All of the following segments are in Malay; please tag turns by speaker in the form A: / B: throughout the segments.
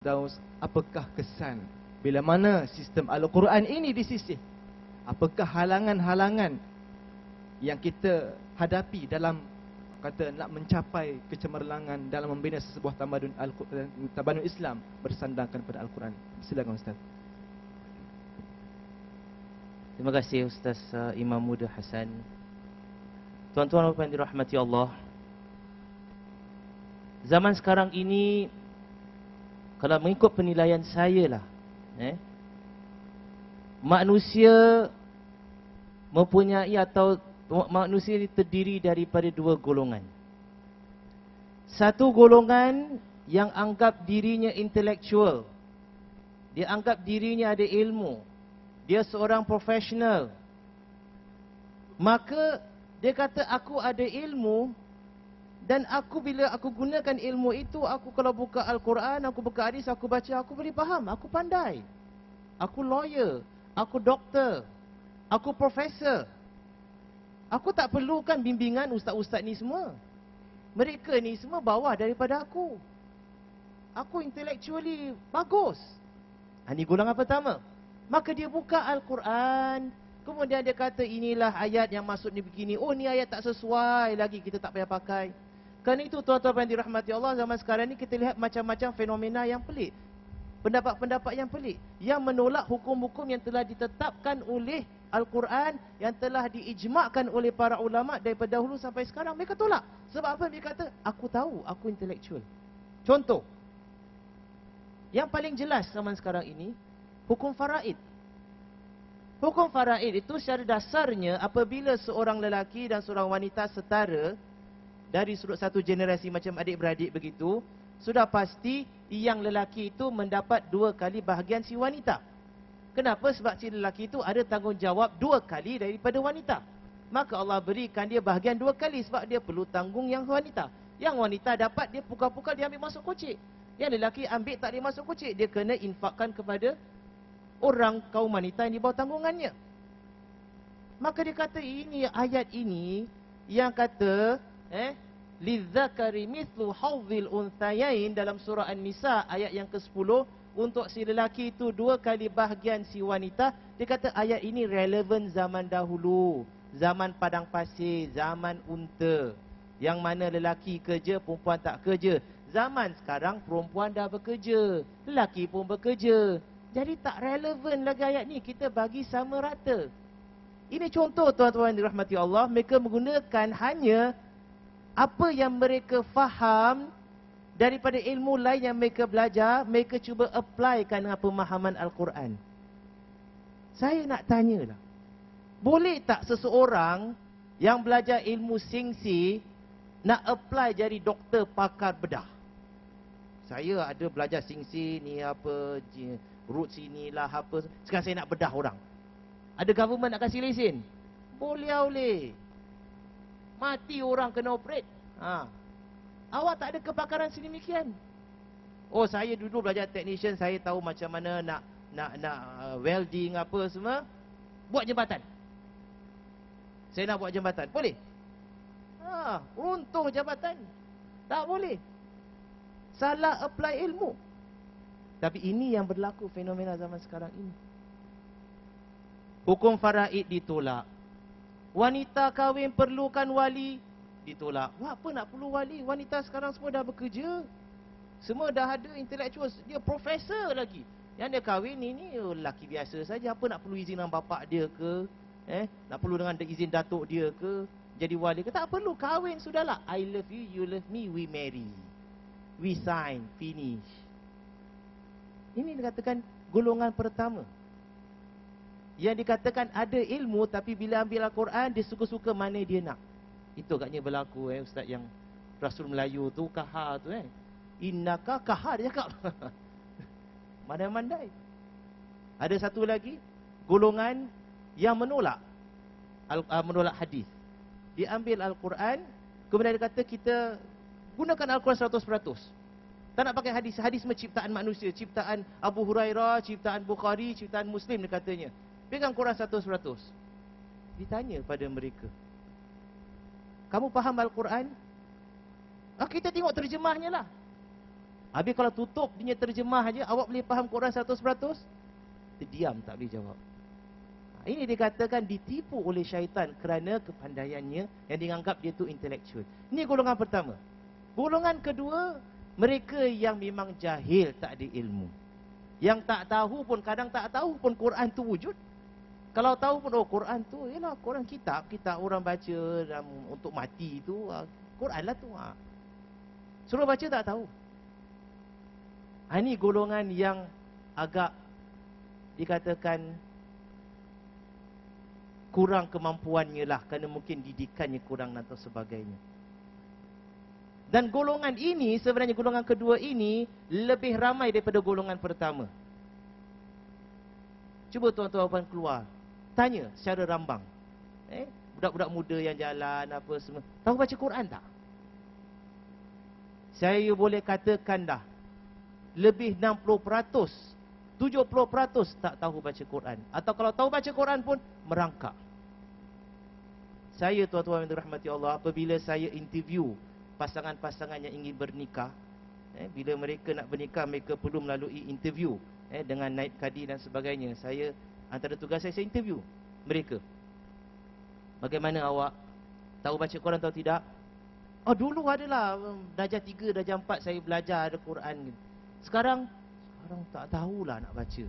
A: Firdaus, apakah kesan bila mana sistem Al-Quran ini disisih? Apakah halangan-halangan yang kita hadapi dalam kata nak mencapai kecemerlangan dalam membina sebuah tamadun Islam bersandangkan pada Al-Quran? Silakan Ustaz.
B: Terima kasih Ustaz Imam Muda Hasan. Tuan-tuan dan dirahmati Allah, zaman sekarang ini, kalau mengikut penilaian saya lah, manusia mempunyai atau manusia ini terdiri daripada dua golongan. Satu golongan yang anggap dirinya intelektual, dia anggap dirinya ada ilmu, dia seorang profesional. Maka dia kata, aku ada ilmu, dan aku bila aku gunakan ilmu itu, aku kalau buka Al-Quran, aku buka hadis, aku baca, aku boleh faham, aku pandai. Aku lawyer, aku doktor, aku profesor. Aku tak perlukan bimbingan ustaz-ustaz ni semua. Mereka ni semua bawah daripada aku. Aku intellectually bagus. Ini golongan pertama. Maka dia buka Al-Quran, kemudian dia kata, inilah ayat yang maksud ni begini. Oh, ni ayat tak sesuai lagi, kita tak payah pakai. Kerana itu tuan-tuan yang dirahmati Allah, zaman sekarang ni kita lihat macam-macam fenomena yang pelik. Pendapat-pendapat yang pelik, yang menolak hukum-hukum yang telah ditetapkan oleh Al-Quran, yang telah diijmakkan oleh para ulama daripada dahulu sampai sekarang. Mereka tolak. Sebab apa? Dia kata, aku tahu, aku intelektual. Contoh, yang paling jelas zaman sekarang ini, hukum faraid. Hukum faraid itu secara dasarnya, apabila seorang lelaki dan seorang wanita setara, dari sudut satu generasi macam adik-beradik begitu, sudah pasti yang lelaki itu mendapat 2 kali bahagian si wanita. Kenapa? Sebab si lelaki itu ada tanggungjawab 2 kali daripada wanita. Maka Allah berikan dia bahagian 2 kali sebab dia perlu tanggung yang wanita. Yang wanita dapat, dia pukal-pukal, dia ambil masuk kocik. Yang lelaki ambil, tak dia masuk kocik. Dia kena infakkan kepada orang kaum wanita yang di bawah tanggungannya. Maka dia kata, ini ayat ini yang kata lidzakari mithlu hawzil unthayain dalam surah An-Nisa ayat yang ke-10, untuk si lelaki itu 2 kali bahagian si wanita. Dia kata ayat ini relevan zaman dahulu, zaman padang pasir, zaman unta, yang mana lelaki kerja, perempuan tak kerja. Zaman sekarang perempuan dah bekerja, lelaki pun bekerja. Jadi tak relevan lagi ayat ni, kita bagi sama rata. Ini contoh tuan-tuan dirahmati Allah, mereka menggunakan hanya apa yang mereka faham daripada ilmu lain yang mereka belajar, mereka cuba applykan dengan pemahaman Al-Quran. Saya nak tanyalah, boleh tak seseorang yang belajar ilmu singsi nak apply jadi doktor pakar bedah? Saya ada belajar singsi ni apa, root sinilah apa, sekarang saya nak bedah orang. Ada government nak kasih lesen? Boleh. Mati orang kena operate. Awak tak ada kepakaran sedemikian. Oh, saya dulu belajar technician, saya tahu macam mana nak welding apa semua. Buat jambatan. Saya nak buat jambatan. Boleh? Untung jambatan. Tak boleh. Salah apply ilmu. Tapi ini yang berlaku fenomena zaman sekarang ini. Hukum faraid ditolak. Wanita kahwin perlukan wali, ditolak. Apa nak perlu wali? Wanita sekarang semua dah bekerja. Semua dah ada intellectual. Dia profesor lagi. Yang dia kahwin ini lelaki biasa saja. Apa nak perlu izin dengan bapak dia ke? Nak perlu dengan izin datuk dia ke? Jadi wali ke? Tak perlu. Kahwin sudahlah. I love you, you love me, we marry. We sign, finish. Ini dikatakan golongan pertama. Yang dikatakan ada ilmu, tapi bila ambil Al-Quran, dia suka-suka mana dia nak. Itu agaknya berlaku ustaz yang Rasul Melayu tu, kahar tu Innaka kahar, dia cakap. Mandai-mandai. Ada satu lagi, golongan yang menolak hadis. Dia ambil Al-Quran, kemudian dia kata kita gunakan Al-Quran 100%. Tak nak pakai hadis. Hadis semua ciptaan manusia. Ciptaan Abu Hurairah, ciptaan Bukhari, ciptaan Muslim, dia katanya. Pegang Quran 100%. Ditanya pada mereka, kamu faham Al-Quran? Kita tengok terjemahnya lah. Habis kalau tutup punya terjemah aja, awak boleh faham Quran 100%? Terdiam, tak boleh jawab. Ini dikatakan ditipu oleh syaitan kerana kepandaiannya yang dianggap dia tu intelektual. Ini golongan pertama. Golongan kedua, mereka yang memang jahil, tak ada ilmu. Yang tak tahu pun, kadang tak tahu pun Quran tu wujud. Kalau tahu pun, oh Quran tu, ialah Quran kitab orang baca untuk mati tu, Quran lah tu. Suruh baca tak tahu. Ini golongan yang agak dikatakan kurang kemampuannya lah, kerana mungkin didikannya kurang atau sebagainya. Dan golongan ini, sebenarnya golongan kedua ini lebih ramai daripada golongan pertama. Cuba tuan-tuan keluar, tanya secara rambang, budak-budak muda yang jalan apa semua, tahu baca Quran tak? Saya boleh katakan dah lebih 60%, 70% tak tahu baca Quran. Atau kalau tahu baca Quran pun merangkak. Saya, tuan-tuan yang dirahmati Allah, apabila saya interview pasangan-pasangan yang ingin bernikah, bila mereka nak bernikah, mereka perlu melalui interview dengan naib kadi dan sebagainya. Saya, antara tugas saya interview mereka. Bagaimana awak? Tahu baca Quran atau tidak? Oh, dulu adalah darjah 3, darjah 4 saya belajar ada Quran. Sekarang tak tahulah nak baca.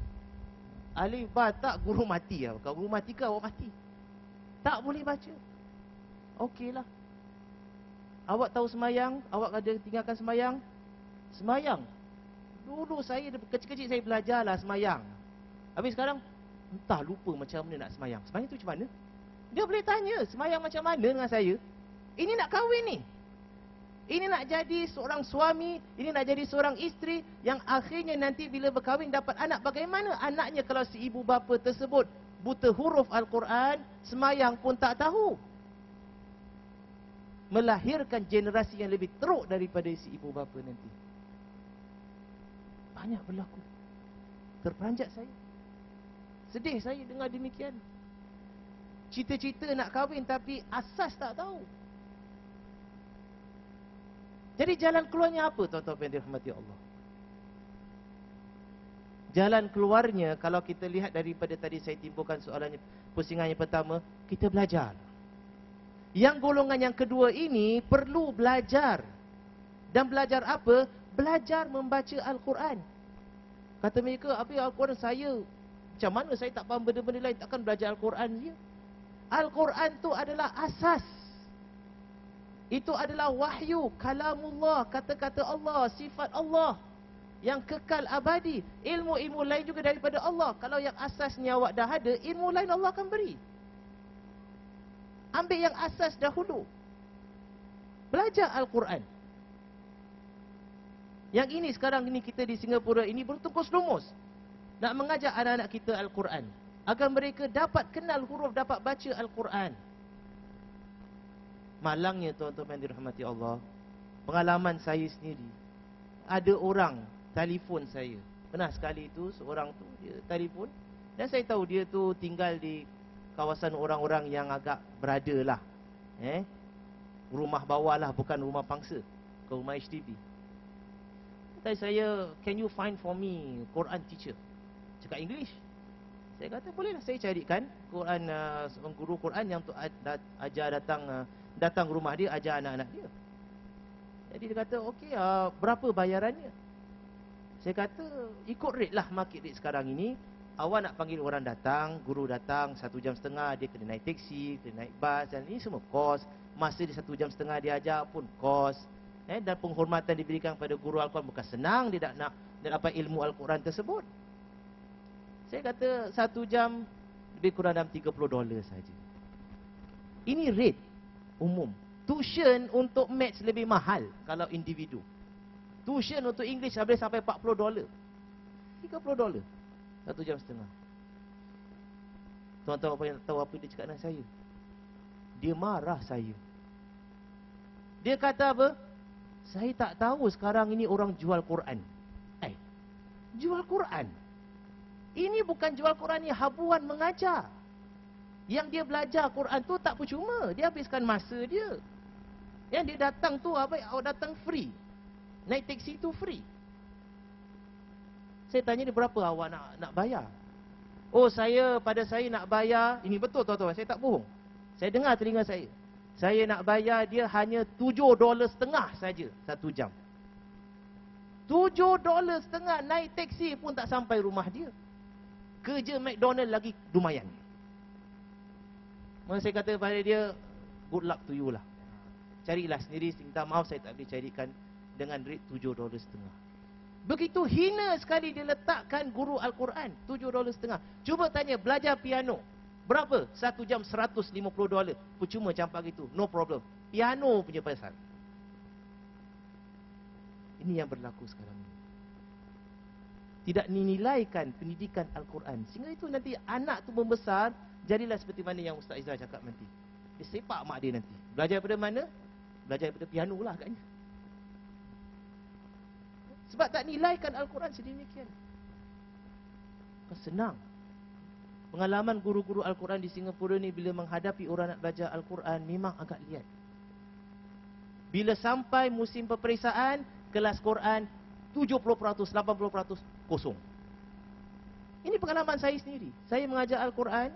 B: Alif ba tak, guru mati lah. Kalau guru mati ke awak mati? Tak boleh baca. Okeylah. Awak tahu semayang? Awak ada tinggalkan semayang? Semayang. Dulu saya kecil-kecil saya belajarlah semayang. Habis sekarang entah lupa macam mana nak semayang. Semayang tu macam mana? Dia boleh tanya semayang macam mana dengan saya. Ini nak kahwin ni. Ini nak jadi seorang suami, ini nak jadi seorang isteri yang akhirnya nanti bila berkahwin dapat anak. Bagaimana anaknya kalau si ibu bapa tersebut buta huruf Al-Quran, semayang pun tak tahu? Melahirkan generasi yang lebih teruk daripada si ibu bapa nanti. Banyak berlaku. Terperanjat saya. Sedih saya dengar demikian. Cita-cita nak kahwin tapi asas tak tahu. Jadi jalan keluarnya apa, tuan-tuan yang dirahmati Allah? Jalan keluarnya, kalau kita lihat daripada tadi saya timbulkan soalannya, pusingan yang pertama, kita belajar. Yang golongan yang kedua ini perlu belajar. Dan belajar apa? Belajar membaca Al-Quran. Kata mereka, apa Al-Quran saya, macam mana saya tak faham benda-benda lain, takkan belajar Al-Quran dia? Al-Quran tu adalah asas. Itu adalah wahyu, kalamullah, kata-kata Allah, sifat Allah yang kekal abadi. Ilmu-ilmu lain juga daripada Allah. Kalau yang asasnya awak dah ada, ilmu lain Allah akan beri. Ambil yang asas dahulu. Belajar Al-Quran. Yang ini sekarang ini kita di Singapura ini bertungkus lumus nak mengajar anak-anak kita Al-Quran, agar mereka dapat kenal huruf, dapat baca Al-Quran. Malangnya tuan-tuan yang dirahmati Allah, pengalaman saya sendiri, ada orang telefon saya. Pernah sekali tu seorang tu dia telefon, dan saya tahu dia tu tinggal di kawasan orang-orang yang agak berada lah, rumah bawah lah, bukan rumah pangsa, ke rumah HDB. Kata saya, can you find for me Quran teacher? Cakap English. Saya kata bolehlah, saya carikan Quran, seorang guru Quran yang untuk ajar datang rumah dia, ajar anak-anak dia. Jadi dia kata, okey, berapa bayarannya? Saya kata, ikut rate lah, market rate sekarang ini. Awak nak panggil orang datang, guru datang 1.5 jam, dia kena naik teksi, kena naik bas, dan ini semua kos. Masa dia 1.5 jam dia ajar pun kos. Dan penghormatan diberikan pada guru Al-Quran, bukan senang dia nak dapat ilmu Al-Quran tersebut. Saya kata 1 jam lebih kurang dalam $30 saja. Ini rate umum. Tuition untuk maths lebih mahal kalau individu. Tuition untuk English boleh sampai $40. $30. 1.5 jam. Tuan-tuan tahu apa dia cakap dengan saya? Dia marah saya. Dia kata apa? Saya tak tahu sekarang ini orang jual Quran. Jual Quran? Ini bukan jual Quran, ni habuan mengajar. Yang dia belajar Quran tu tak percuma, dia habiskan masa dia. Yang dia datang tu apa? Awak datang free. Naik teksi tu free. Saya tanya dia, berapa awak nak bayar? Oh, pada saya nak bayar, ini betul tuan-tuan, saya tak bohong. Saya dengar telinga saya. Saya nak bayar dia hanya $7.50 saja 1 jam. $7.50 naik teksi pun tak sampai rumah dia. Kerja McDonald lagi lumayan. Maka saya kata pada dia, good luck to you lah. Carilah sendiri, minta maaf saya tak boleh carikan dengan rate $7.50. Begitu hina sekali dia letakkan guru Al-Quran, $7.50. Cuba tanya, belajar piano. Berapa? 1 jam $150. Percuma campak gitu, no problem. Piano punya pasal. Ini yang berlaku sekarang ini. Tidak dinilaikan pendidikan Al-Quran. Sehingga itu nanti anak tu membesar, jadilah seperti mana yang Ustaz Izzah cakap nanti. Dia sepak mak dia nanti. Belajar daripada mana? Belajar daripada piano lah agaknya. Sebab tak nilaikan Al-Quran sedemikian. Kan senang. Pengalaman guru-guru Al-Quran di Singapura ni bila menghadapi orang nak belajar Al-Quran memang agak liat. Bila sampai musim peperiksaan, kelas Quran 70%, 80% kosong. Ini pengalaman saya sendiri. Saya mengajar Al-Quran.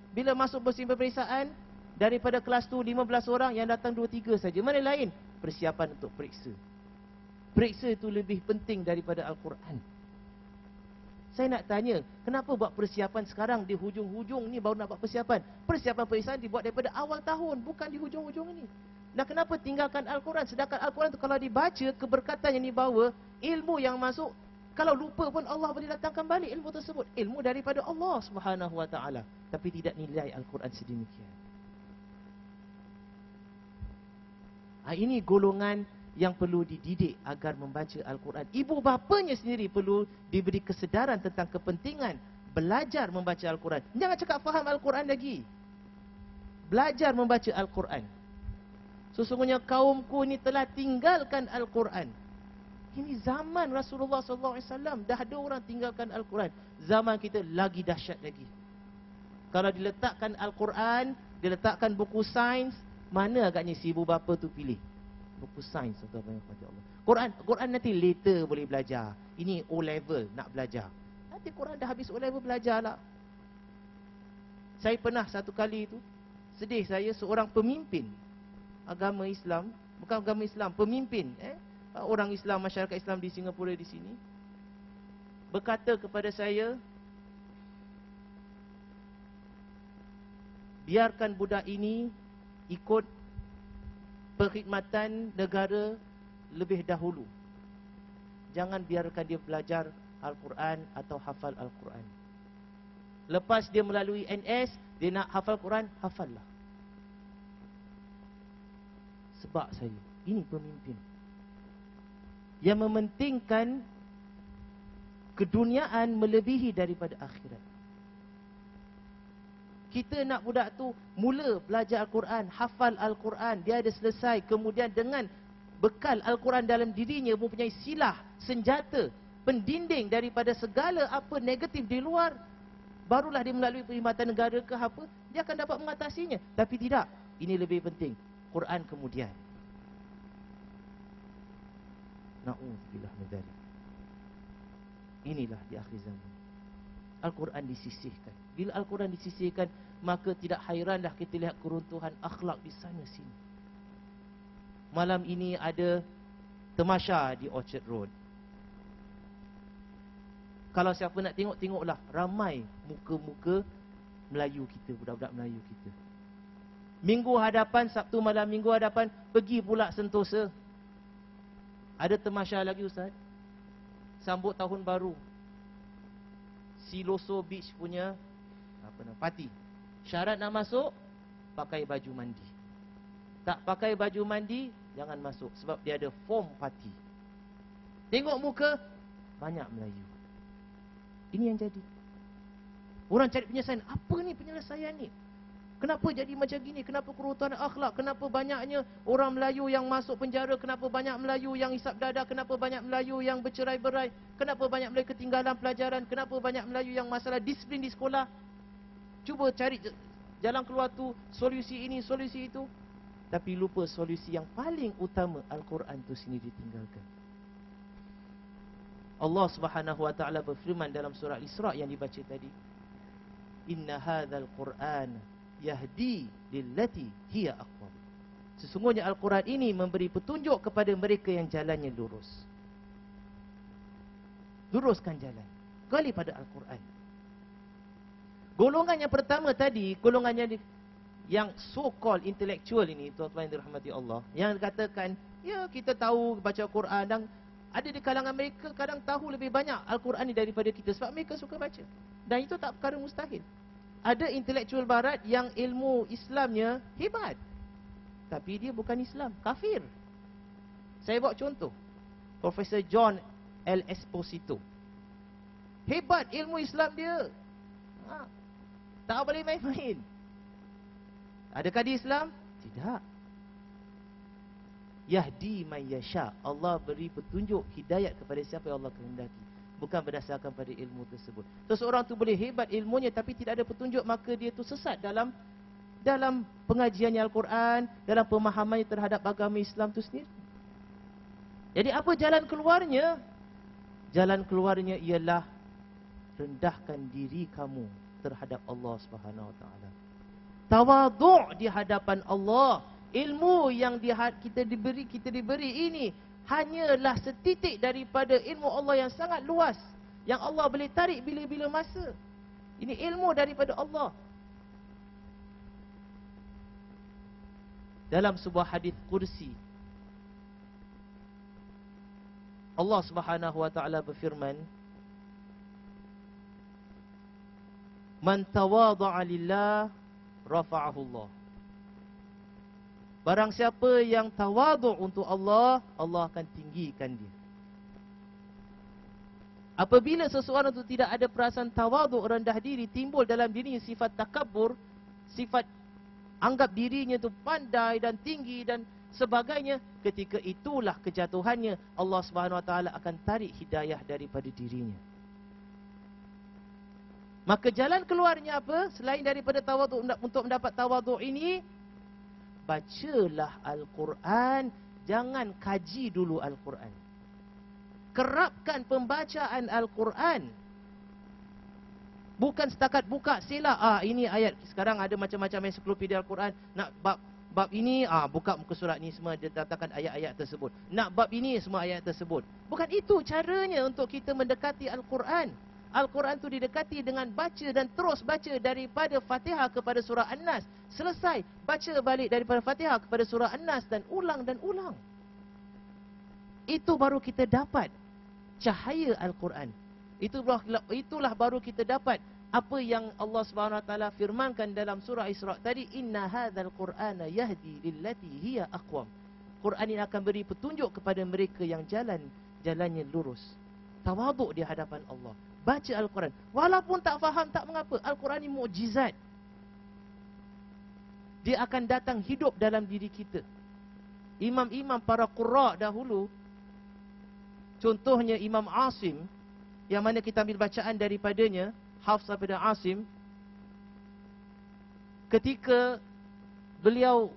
B: Bila masuk musim peperiksaan, daripada kelas tu 15 orang yang datang 2-3 saja. Mana lain? Persiapan untuk periksa. Periksa itu lebih penting daripada Al-Quran. Saya nak tanya, kenapa buat persiapan sekarang di hujung-hujung ni baru nak buat persiapan? Persiapan periksaan dibuat daripada awal tahun, bukan di hujung-hujung ini. Dan kenapa tinggalkan Al-Quran? Sedangkan Al-Quran itu kalau dibaca, keberkatan yang dibawa, ilmu yang masuk, kalau lupa pun Allah boleh datangkan balik ilmu tersebut. Ilmu daripada Allah Subhanahu Wa Taala. Tapi tidak nilai Al-Quran sedemikian. Ini golongan yang perlu dididik agar membaca Al-Quran. Ibu bapanya sendiri perlu diberi kesedaran tentang kepentingan belajar membaca Al-Quran. Jangan cakap faham Al-Quran lagi. Belajar membaca Al-Quran. Sesungguhnya kaumku ini telah tinggalkan Al-Quran. Ini zaman Rasulullah SAW. Dah ada orang tinggalkan Al-Quran. Zaman kita lagi dahsyat lagi. Kalau diletakkan Al-Quran, diletakkan buku sains, mana agaknya si ibu bapa tu pilih? Buku sains atau apa yang Allah. Quran nanti later boleh belajar. Ini O level nak belajar. Nanti Quran dah habis O level belajarlah. Saya pernah satu kali itu sedih saya seorang pemimpin agama Islam, bukan agama Islam, pemimpin orang Islam, masyarakat Islam di Singapura di sini berkata kepada saya, biarkan budak ini ikut perkhidmatan negara lebih dahulu. Jangan biarkan dia belajar Al-Quran atau hafal Al-Quran. Lepas dia melalui NS, dia nak hafal Quran, hafallah. Sebab saya, ini pemimpin yang mementingkan keduniaan melebihi daripada akhirat. Kita nak budak tu mula belajar Al-Quran, hafal Al-Quran, dia ada selesai. Kemudian dengan bekal Al-Quran dalam dirinya mempunyai silah, senjata, pendinding daripada segala apa negatif di luar, barulah dia melalui perkhidmatan negara ke apa, dia akan dapat mengatasinya. Tapi tidak, ini lebih penting, Quran kemudian. Na'udzubillah min dzalik. Inilah di akhir zaman Al-Quran disisihkan. Bila Al-Quran disisihkan, maka tidak hairanlah kita lihat keruntuhan akhlak di sana sini. Malam ini ada temasya di Orchard Road. Kalau siapa nak tengok, tengoklah. Ramai muka-muka Melayu kita, budak-budak Melayu kita. Minggu hadapan, Sabtu malam minggu hadapan, pergi pula Sentosa. Ada temasya lagi Ustaz. Sambut tahun baru. Siloso Beach punya parti. Syarat nak masuk, pakai baju mandi. Tak pakai baju mandi, jangan masuk. Sebab dia ada form parti. Tengok muka, banyak Melayu. Ini yang jadi. Orang cari penyelesaian. Apa ni penyelesaian ni? Kenapa jadi macam gini? Kenapa keruntuhan akhlak? Kenapa banyaknya orang Melayu yang masuk penjara? Kenapa banyak Melayu yang hisap dada? Kenapa banyak Melayu yang bercerai-berai? Kenapa banyak Melayu ketinggalan pelajaran? Kenapa banyak Melayu yang masalah disiplin di sekolah? Cuba cari jalan keluar tu, solusi ini, solusi itu. Tapi lupa solusi yang paling utama, Al-Quran tu sendiri ditinggalkan. Allah Subhanahu wa taala berfirman dalam surah Al-Isra yang dibaca tadi, inna hadzal Qur'an yahdi lillati hiya aqwam. Sesungguhnya Al-Quran ini memberi petunjuk kepada mereka yang jalannya lurus. Luruskan jalan. Kembali pada Al-Quran. Golongan yang pertama tadi, golongan yang so-called intellectual ini, tuan-tuan yang dirahmati Allah, yang katakan, ya kita tahu baca Quran, dan ada di kalangan mereka kadang tahu lebih banyak Al-Quran ini daripada kita sebab mereka suka baca. Dan itu tak perkara mustahil. Ada intelektual barat yang ilmu Islamnya hebat, tapi dia bukan Islam, kafir. Saya bawa contoh, Profesor John L. Esposito. Hebat ilmu Islam dia, tak boleh main-main. Adakah dia Islam? Tidak. Yahdi man yasha. Allah beri petunjuk, hidayat kepada siapa yang Allah kehendaki, bukan berdasarkan pada ilmu tersebut. Seseorang tu boleh hebat ilmunya tapi tidak ada petunjuk, maka dia tu sesat dalam pengajiannya Al-Quran, dalam pemahamannya terhadap agama Islam itu sendiri. Jadi apa jalan keluarnya? Jalan keluarnya ialah rendahkan diri kamu terhadap Allah Subhanahu Wa Taala. Tawadhu' di hadapan Allah. Ilmu yang kita diberi ini hanyalah setitik daripada ilmu Allah yang sangat luas, yang Allah boleh tarik bila-bila masa. Ini ilmu daripada Allah. Dalam sebuah hadis kursi, Allah Subhanahu wa taala berfirman, "Man tawadha'a lillah rafa'ahu Allah." Barang siapa yang tawadhu' untuk Allah, Allah akan tinggikan dia. Apabila seseorang itu tidak ada perasaan tawadhu', rendah diri, timbul dalam dirinya sifat takabbur, sifat anggap dirinya itu pandai dan tinggi dan sebagainya, ketika itulah kejatuhannya. Allah Subhanahu Wa Taala akan tarik hidayah daripada dirinya. Maka jalan keluarnya apa? Selain daripada tawadhu', untuk mendapat tawadhu' ini, bacalah Al-Quran. Jangan kaji dulu Al-Quran. Kerapkan pembacaan Al-Quran. Bukan setakat buka sila, ini ayat. Sekarang ada macam-macam ensiklopedia Al-Quran. Nak bab ini, buka muka surat ni, semua dia datangkan ayat-ayat tersebut. Nak bab ini, semua ayat tersebut. Bukan itu caranya untuk kita mendekati Al-Quran. Al-Quran itu didekati dengan baca dan terus baca daripada Fatihah kepada surah An-Nas. Selesai, baca balik daripada Fatihah kepada surah An-Nas dan ulang dan ulang. Itu baru kita dapat cahaya Al-Quran. Itulah baru kita dapat apa yang Allah Subhanahu Wa Taala firmankan dalam surah Isra tadi, inna hadzal Qur'ana yahdi lillati hiya aqwam. Quran ini akan beri petunjuk kepada mereka yang jalannya lurus. Tawaduk di hadapan Allah. Baca Al-Quran. Walaupun tak faham, tak mengapa. Al-Quran ini mukjizat. Dia akan datang hidup dalam diri kita. Imam-imam para qurra dahulu, contohnya Imam Asim, yang mana kita ambil bacaan daripadanya, Hafs daripada Asim, ketika beliau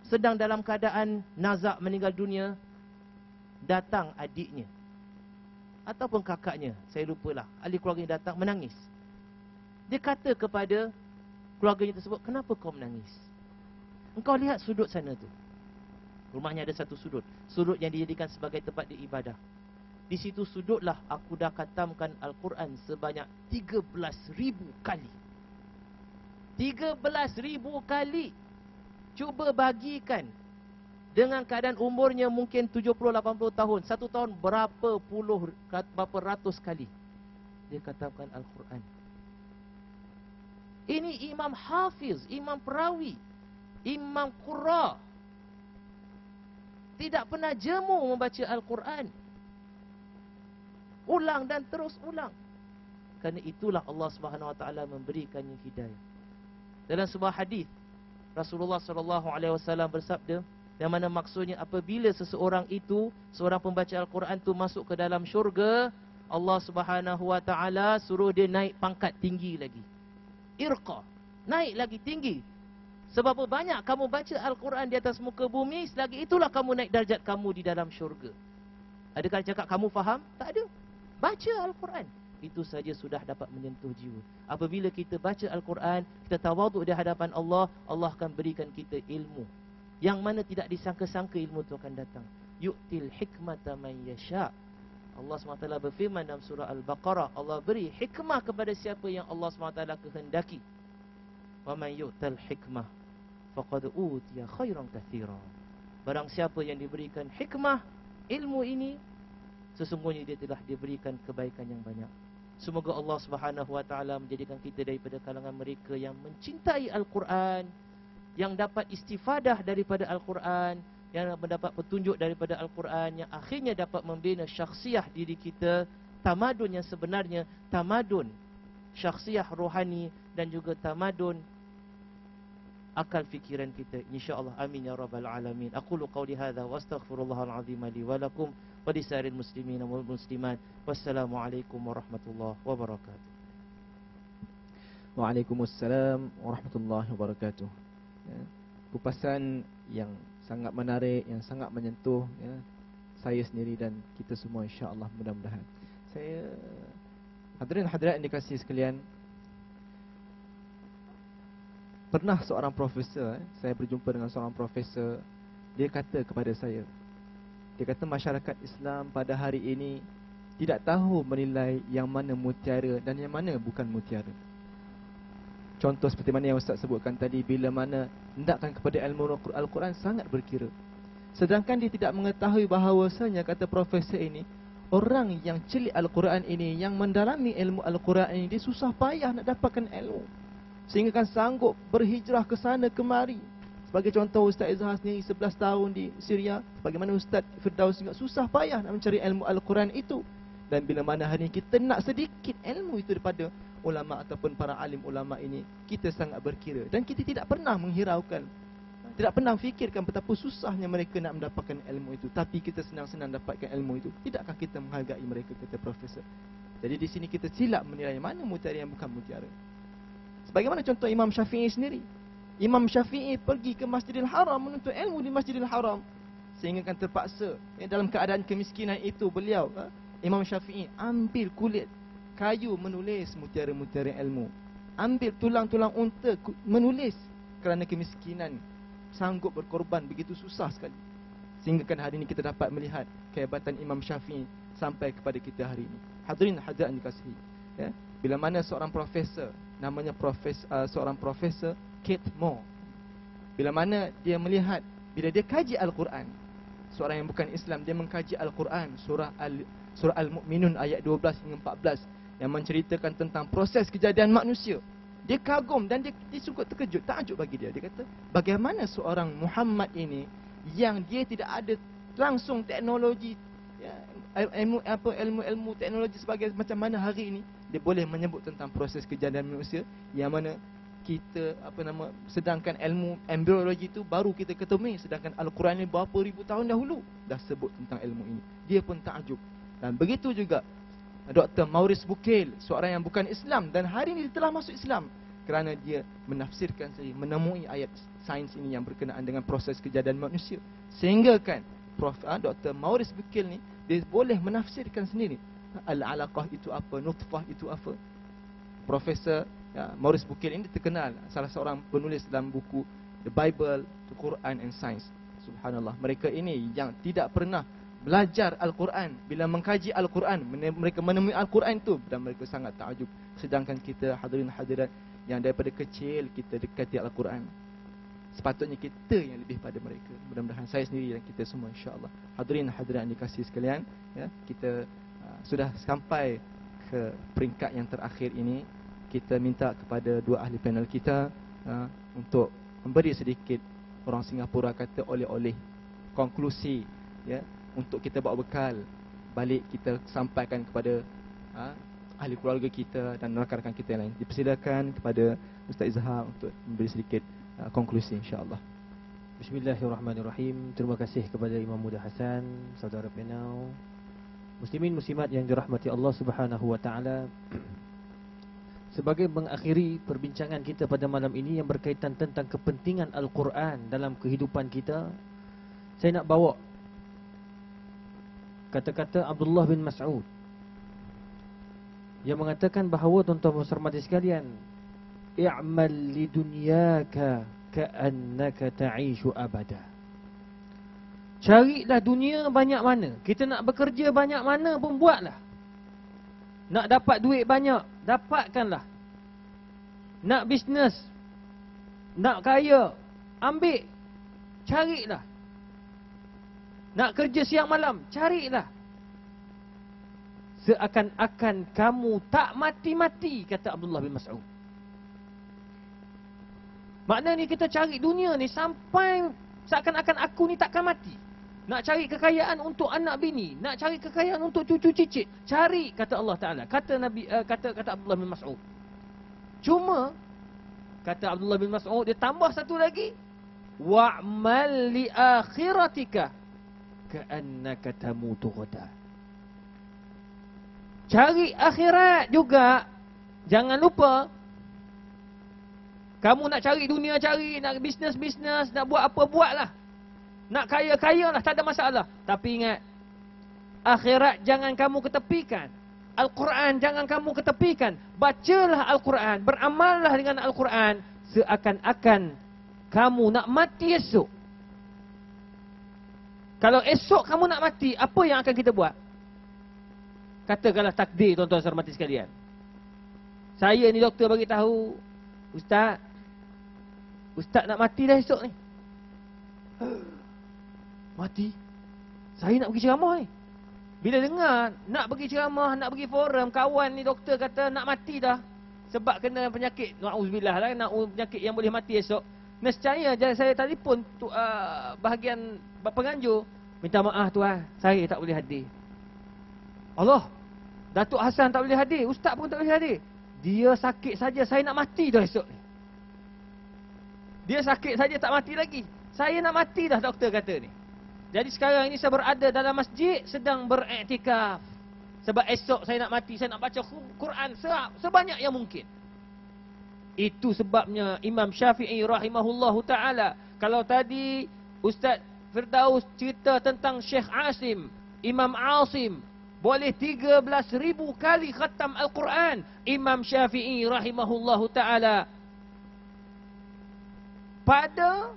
B: sedang dalam keadaan nazak meninggal dunia, datang adiknya ataupun kakaknya, saya lupalah, ahli keluarganya datang menangis. Dia kata kepada keluarganya tersebut, kenapa kau menangis? Engkau lihat sudut sana tu. Rumahnya ada satu sudut, sudut yang dijadikan sebagai tempat diibadah. Di situ sudutlah aku dah khatamkan Al-Quran sebanyak 13,000 kali. 13,000 kali. Cuba bagikan dengan keadaan umurnya mungkin 70-80 tahun. Satu tahun berapa ratus kali dia katakan Al-Quran. Ini Imam Hafiz, Imam Perawi, Imam Qurra. Tidak pernah jemu membaca Al-Quran. Ulang dan terus ulang. Kerana itulah Allah Subhanahu Wa Taala memberikannya hidayah. Dalam sebuah hadis, Rasulullah SAW bersabda, yang mana maksudnya apabila seseorang itu, seorang pembaca Al-Quran itu masuk ke dalam syurga, Allah Subhanahu Wa Taala suruh dia naik pangkat tinggi lagi. Irqa, naik lagi tinggi. Sebab banyak kamu baca Al-Quran di atas muka bumi, selagi itulah kamu naik darjat kamu di dalam syurga. Adakah cakap kamu faham? Tak ada. Baca Al-Quran. Itu saja sudah dapat menyentuh jiwa. Apabila kita baca Al-Quran, kita tawaduk di hadapan Allah, Allah akan berikan kita ilmu yang mana tidak disangka-sangka ilmu itu akan datang. Yu'til hikmata man yasha'. Allah SWT berfirman dalam surah Al-Baqarah, Allah beri hikmah kepada siapa yang Allah SWT kehendaki. Wa man yu'tal hikmah faqad utiya khairan katsira. Barang siapa yang diberikan hikmah, ilmu ini, sesungguhnya dia telah diberikan kebaikan yang banyak. Semoga Allah Subhanahu wa taala menjadikan kita daripada kalangan mereka yang mencintai Al-Quran, yang dapat istifadah daripada Al-Quran, yang mendapat petunjuk daripada Al-Quran, yang akhirnya dapat membina syakhsiah diri kita, tamadun yang sebenarnya, tamadun syakhsiah rohani dan juga tamadun akal fikiran kita, insya-Allah. Amin ya rabbal alamin. Aqulu qawli hadza wa astaghfirullahal azim li wa lakum wa lisairil muslimin wal muslimat. Wassalamu alaikum warahmatullahi wabarakatuh.
A: Waalaikumsalam warahmatullahi wabarakatuh. Ya, kupasan yang sangat menarik, yang sangat menyentuh, ya, saya sendiri dan kita semua, insya-Allah, mudah-mudahan. Saya, hadirin hadirat yang dikasihi sekalian, pernah seorang profesor, saya berjumpa dengan seorang profesor, dia kata kepada saya, dia kata masyarakat Islam pada hari ini tidak tahu menilai yang mana mutiara dan yang mana bukan mutiara. Contoh seperti mana yang Ustaz sebutkan tadi, bila mana hendakkan kepada ilmu Al-Quran sangat berkira. Sedangkan dia tidak mengetahui bahawasanya, kata profesor ini, orang yang celik Al-Quran ini, yang mendalami ilmu Al-Quran ini, dia susah payah nak dapatkan ilmu, sehingga kan sanggup berhijrah ke sana kemari. Sebagai contoh, Ustaz Izhar sendiri 11 tahun di Syria, bagaimana Ustaz Firdaus juga susah payah nak mencari ilmu Al-Quran itu. Dan bila mana hari ini kita nak sedikit ilmu itu daripada ulama ataupun para alim ulama ini, kita sangat berkira. Dan kita tidak pernah menghiraukan, tidak pernah fikirkan betapa susahnya mereka nak mendapatkan ilmu itu. Tapi kita senang-senang dapatkan ilmu itu. Tidakkah kita menghargai mereka, kata profesor. Jadi di sini kita silap menilai mana mutiara yang bukan mutiara. Sebagaimana contoh Imam Syafi'i sendiri. Imam Syafi'i pergi ke Masjidil Haram menuntut ilmu di Masjidil Haram, sehingga kan terpaksa, ya, dalam keadaan kemiskinan itu beliau, Imam Syafi'i ambil kulit kayu menulis mutiara-mutiara ilmu, ambil tulang-tulang unta menulis, kerana kemiskinan sanggup berkorban begitu susah sekali. Sehingga kan hari ini kita dapat melihat kehebatan Imam Syafi'i sampai kepada kita hari ini. Hadirin hadirat yang dikasihi, ya, bila mana seorang profesor, namanya seorang profesor Kate Moore, bila mana dia melihat, bila dia kaji Al-Quran, seorang yang bukan Islam, dia mengkaji Al-Quran, surah Al-Mu'minun ayat 12 hingga 14, yang menceritakan tentang proses kejadian manusia. Dia kagum dan dia sungguh terkejut, takjub bagi dia. Dia kata, bagaimana seorang Muhammad ini yang dia tidak ada langsung teknologi, ya, ilmu teknologi sebagai macam mana hari ini, dia boleh menyebut tentang proses kejadian manusia, yang mana kita sedangkan ilmu embriologi itu baru kita ketemu, sedangkan Al-Quran ini berapa ribu tahun dahulu dah sebut tentang ilmu ini. Dia pun takjub. Dan begitu juga Dr. Maurice Bucaille, seorang yang bukan Islam, dan hari ini dia telah masuk Islam kerana dia menafsirkan sendiri, menemui ayat sains ini yang berkenaan dengan proses kejadian manusia. Sehingga kan Dr. Maurice Bucaille ni, dia boleh menafsirkan sendiri al-alaqah itu apa, nutfah itu apa. Profesor, ya, Maurice Bucaille ini terkenal, salah seorang penulis dalam buku The Bible, The Quran and Science. Subhanallah, mereka ini yang tidak pernah belajar Al-Quran, bila mengkaji Al-Quran, mereka menemui Al-Quran itu dan mereka sangat takjub. Sedangkan kita hadirin hadirat yang daripada kecil kita dekati Al-Quran, sepatutnya kita yang lebih pada mereka. Mudah-mudahan saya sendiri dan kita semua, insya-Allah. Hadirin hadirat yang dikasihi sekalian, ya, kita sudah sampai ke peringkat yang terakhir ini. Kita minta kepada dua ahli panel kita untuk memberi sedikit, orang Singapura kata, oleh-oleh konklusi, ya, untuk kita bawa bekal balik, kita sampaikan kepada ahli keluarga kita dan rakan-rakan kita yang lain. Dipersilakan kepada Ustaz Izhar untuk memberi sedikit konklusi, insya-Allah.
C: Bismillahirrahmanirrahim. Terima kasih kepada Imam Muda Hasan, saudara panel, muslimin muslimat yang dirahmati Allah Subhanahu wa taala. Sebagai mengakhiri perbincangan kita pada malam ini yang berkaitan tentang kepentingan Al-Quran dalam kehidupan kita, saya nak bawa kata-kata Abdullah bin Mas'ud yang mengatakan bahawa tuan-tuan dan hormati sekalian, i'mal lidunyaka ka'annaka ta'ishu abada. Carilah dunia banyak mana. Kita nak bekerja banyak mana pun buatlah. Nak dapat duit banyak, dapatkanlah. Nak bisnes, nak kaya, ambil. Carilah. Nak kerja siang malam, carilah. Seakan-akan kamu tak mati-mati, kata Abdullah bin Mas'ud. Maknanya kita cari dunia ni sampai seakan-akan aku ni takkan mati. Nak cari kekayaan untuk anak bini, nak cari kekayaan untuk cucu cicit, cari, kata Allah Taala. Kata Nabi kata Abdullah bin Mas'ud. Cuma kata Abdullah bin Mas'ud, dia tambah satu lagi, wa'mal li akhiratika ka'annaka tamutu ghadan. Cari akhirat juga. Jangan lupa, kamu nak cari dunia, cari, nak bisnes-bisnes, nak buat apa, buatlah. Nak kaya-kaya lah, tak ada masalah. Tapi ingat, akhirat jangan kamu ketepikan. Al-Quran jangan kamu ketepikan. Bacalah Al-Quran, beramallah dengan Al-Quran, seakan-akan kamu nak mati esok. Kalau esok kamu nak mati, apa yang akan kita buat? Katakanlah takdir, tuan-tuan dan hormati sekalian. Saya ni doktor bagi tahu, Ustaz nak mati dah esok ni. Mati? Saya nak pergi ceramah ni. Bila dengar nak pergi ceramah, nak pergi forum, kawan ni doktor kata nak mati dah sebab kena penyakit, na'udzubillah lah, penyakit yang boleh mati esok. Nescaya saya telefon bahagian penganjur, minta maaf tuan, saya tak boleh hadir. Allah, Datuk Hassan tak boleh hadir, Ustaz pun tak boleh hadir. Dia sakit saja, saya nak mati dah esok ni. Dia sakit saja tak mati lagi. Saya nak mati dah, doktor kata ni. Jadi sekarang ini saya berada dalam masjid sedang beriktikaf. Sebab esok saya nak mati, saya nak baca Quran sebanyak yang mungkin. Itu sebabnya Imam Syafi'i rahimahullahu ta'ala. Kalau tadi Ustaz Firdaus cerita tentang Syekh Asim, Imam Asim boleh 13,000 kali khatam Al-Quran. Imam Syafi'i rahimahullahu ta'ala pada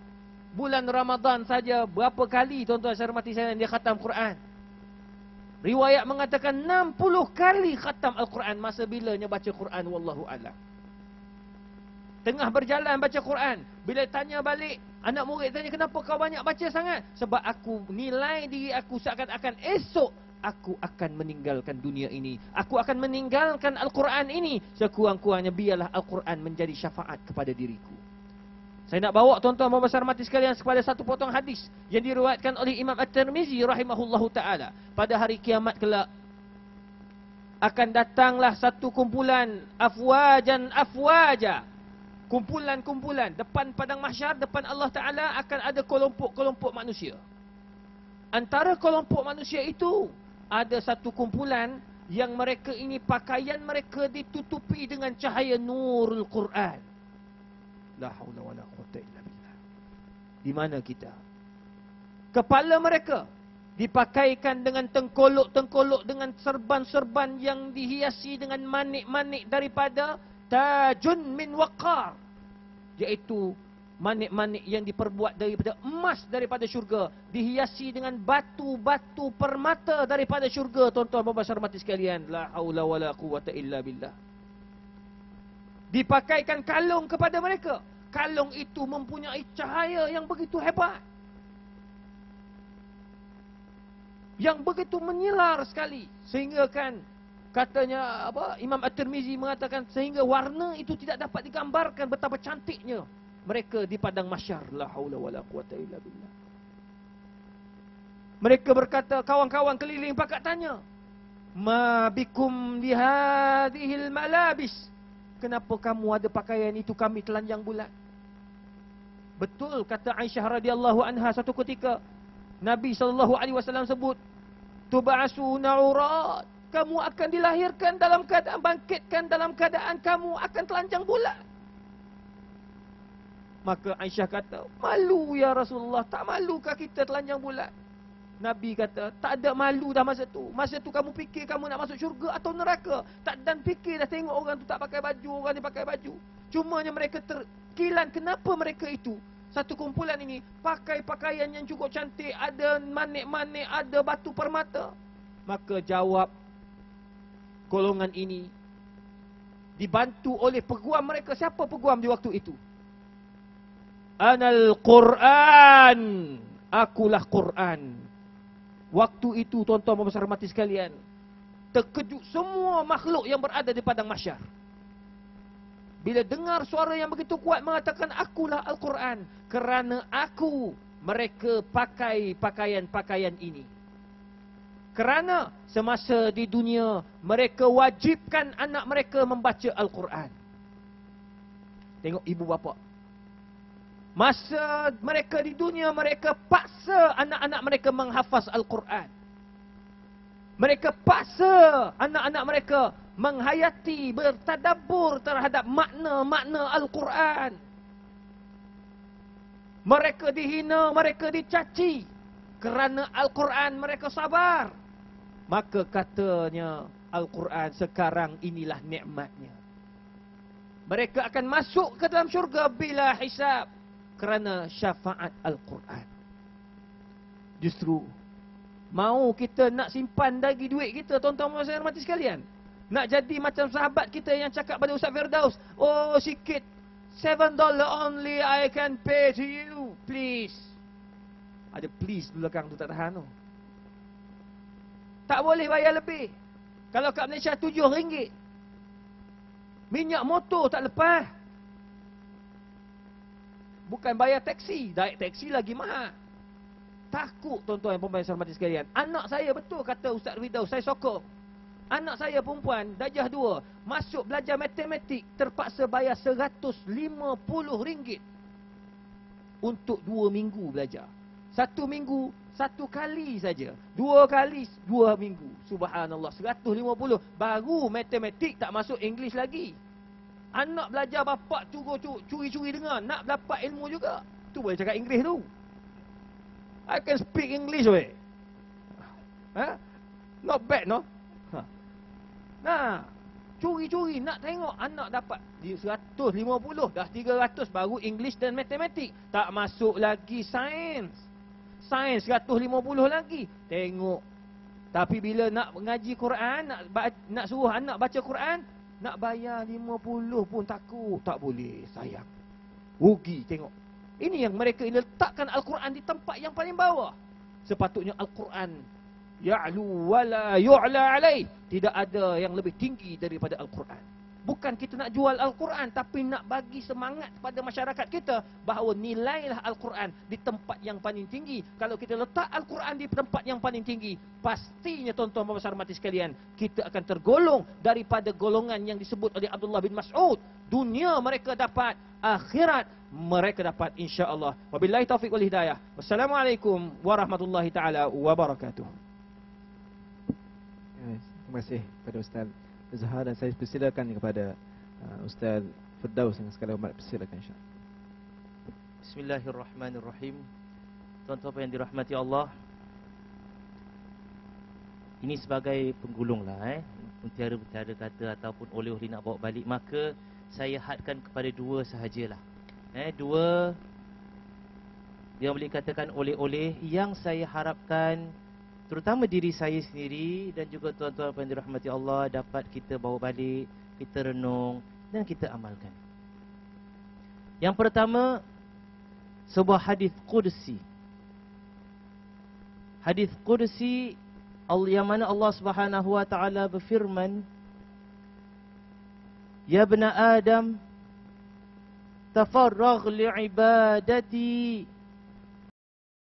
C: bulan Ramadan saja berapa kali, tuan-tuan saya hormati saya, dia khatam Quran. Riwayat mengatakan 60 kali khatam Al-Quran masa bilanya baca Quran, wallahu a'lam. Tengah berjalan baca Quran, bila tanya balik, anak murid tanya, kenapa kau banyak baca sangat? Sebab aku nilai diri aku seakan-akan esok aku akan meninggalkan dunia ini. Aku akan meninggalkan Al-Quran ini. Sekurang-kurangnya biarlah Al-Quran menjadi syafaat kepada diriku. Saya nak bawa tuan-tuan dan puan-puan mati sekalian kepada satu potong hadis yang diriwayatkan oleh Imam At-Tirmizi rahimahullahu ta'ala. Pada hari kiamat kelak akan datanglah satu kumpulan, afwajan afwaja, kumpulan-kumpulan depan padang mahsyar, depan Allah Ta'ala akan ada kelompok-kelompok manusia. Antara kelompok manusia itu ada satu kumpulan yang mereka ini pakaian mereka ditutupi dengan cahaya nurul Quran. La haula wala quwwata illa billah. Di mana kita? Kepala mereka dipakaikan dengan tengkolok-tengkolok, dengan serban-serban yang dihiasi dengan manik-manik daripada tajun min waqar, iaitu manik-manik yang diperbuat daripada emas daripada syurga, dihiasi dengan batu-batu permata daripada syurga. Tuan-tuan dan puan-puan hormati sekalian, la haula wala quwwata illa billah. Dipakaikan kalung kepada mereka. Kalung itu mempunyai cahaya yang begitu hebat, yang begitu menyilar sekali, sehingga kan katanya Imam At-Tirmizi mengatakan sehingga warna itu tidak dapat digambarkan betapa cantiknya mereka di padang mahsyar. La haula wala quwwata illa billah. Mereka berkata, kawan-kawan keliling pakat tanya, ma bikum lihadhil malabis, kenapa kamu ada pakaian itu, kami telanjang bulat. Betul kata Aisyah radhiyallahu anha, satu ketika Nabi SAW sebut, tub'asuna urat, kamu akan dilahirkan dalam keadaan, bangkitkan dalam keadaan kamu akan telanjang bulat. Maka Aisyah kata, malu ya Rasulullah, tak malukah kita telanjang bulat? Nabi kata, tak ada malu dah masa tu. Masa tu kamu fikir kamu nak masuk syurga atau neraka. Tak dan fikir dah tengok orang tu tak pakai baju, orang ni pakai baju. Cumanya mereka terkilan kenapa mereka itu. Satu kumpulan ini pakai pakaian yang cukup cantik, ada manik-manik, ada batu permata. Maka jawab golongan ini dibantu oleh peguam mereka. Siapa peguam di waktu itu? Anal Quran. Akulah Quran. Waktu itu tuan-tuan dan puan-puan mati sekalian, terkejut semua makhluk yang berada di padang mahsyar. Bila dengar suara yang begitu kuat mengatakan akulah Al-Quran. Kerana aku mereka pakai pakaian-pakaian ini. Kerana semasa di dunia mereka wajibkan anak mereka membaca Al-Quran. Tengok ibu bapa. Masa mereka di dunia mereka paksa anak-anak mereka menghafaz Al-Quran. Mereka paksa anak-anak mereka menghayati, bertadabbur terhadap makna-makna Al-Quran. Mereka dihina, mereka dicaci. Kerana Al-Quran mereka sabar. Maka katanya Al-Quran sekarang inilah nikmatnya. Mereka akan masuk ke dalam syurga bila hisab. Kerana syafaat Al-Quran. Justru mau kita nak simpan lagi duit kita, tuan-tuan dan mati sekalian. Nak jadi macam sahabat kita yang cakap pada Ustaz Firdaus, oh sikit, $7 only I can pay to you, please. Ada please di belakang tu tak tahan tu. Tak boleh bayar lebih. Kalau kat Malaysia RM7. Minyak motor tak lepas. Bukan bayar teksi, naik teksi lagi mahal. Takut tuan-tuan dan puan-puan mati sekalian. Anak saya betul kata Ustaz Firdaus, saya sokong. Anak saya perempuan, darjah 2, masuk belajar matematik, terpaksa bayar RM150 untuk 2 minggu belajar. 1 minggu, 1 kali saja. 2 kali, 2 minggu. Subhanallah, 150. Baru matematik, tak masuk English lagi. Anak belajar, bapak curi-curi dengar, nak dapat ilmu juga. Tu boleh cakap Inggeris tu. I can speak English weh. Not bad no. Nah, curi-curi nak tengok anak dapat 150, dah 300 baru English dan matematik. Tak masuk lagi sains. Sains 150 lagi. Tengok. Tapi bila nak mengaji Quran, nak suruh anak baca Quran, nak bayar 50 pun takut. Tak boleh, sayang. Rugi, tengok. Ini yang mereka letakkan Al-Quran di tempat yang paling bawah. Sepatutnya Al-Quran ya'lu wa la yu'la alaih. Tidak ada yang lebih tinggi daripada Al-Quran. Bukan kita nak jual Al-Quran, tapi nak bagi semangat kepada masyarakat kita bahawa nilailah Al-Quran di tempat yang paling tinggi. Kalau kita letak Al-Quran di tempat yang paling tinggi, pastinya tuan-tuan dan puan-puan mati sekalian, kita akan tergolong daripada golongan yang disebut oleh Abdullah bin Mas'ud. Dunia mereka dapat, akhirat mereka dapat, insya-Allah. Wabillahi taufiq wal hidayah. Wassalamualaikum warahmatullahi taala wabarakatuh.
A: Terima kasih kepada Ustaz Zahar, dan saya persilakan kepada Ustaz Firdaus yang sekali hormat, persilakan insya-Allah.
B: Bismillahirrahmanirrahim. Tuan-tuan yang dirahmati Allah, ini sebagai penggulung lah mutiara-mutiara kata ataupun oleh-oleh nak bawa balik, maka saya hadkan kepada 2 sahajalah. 2 yang boleh katakan oleh-oleh yang saya harapkan terutama diri saya sendiri dan juga tuan-tuan yang dirahmati Allah dapat kita bawa balik, kita renung dan kita amalkan. Yang pertama, sebuah hadis qudsi. Hadis qudsi yang mana Allah Subhanahu wa taala berfirman, "Ya bani Adam, tafarragh li'ibadati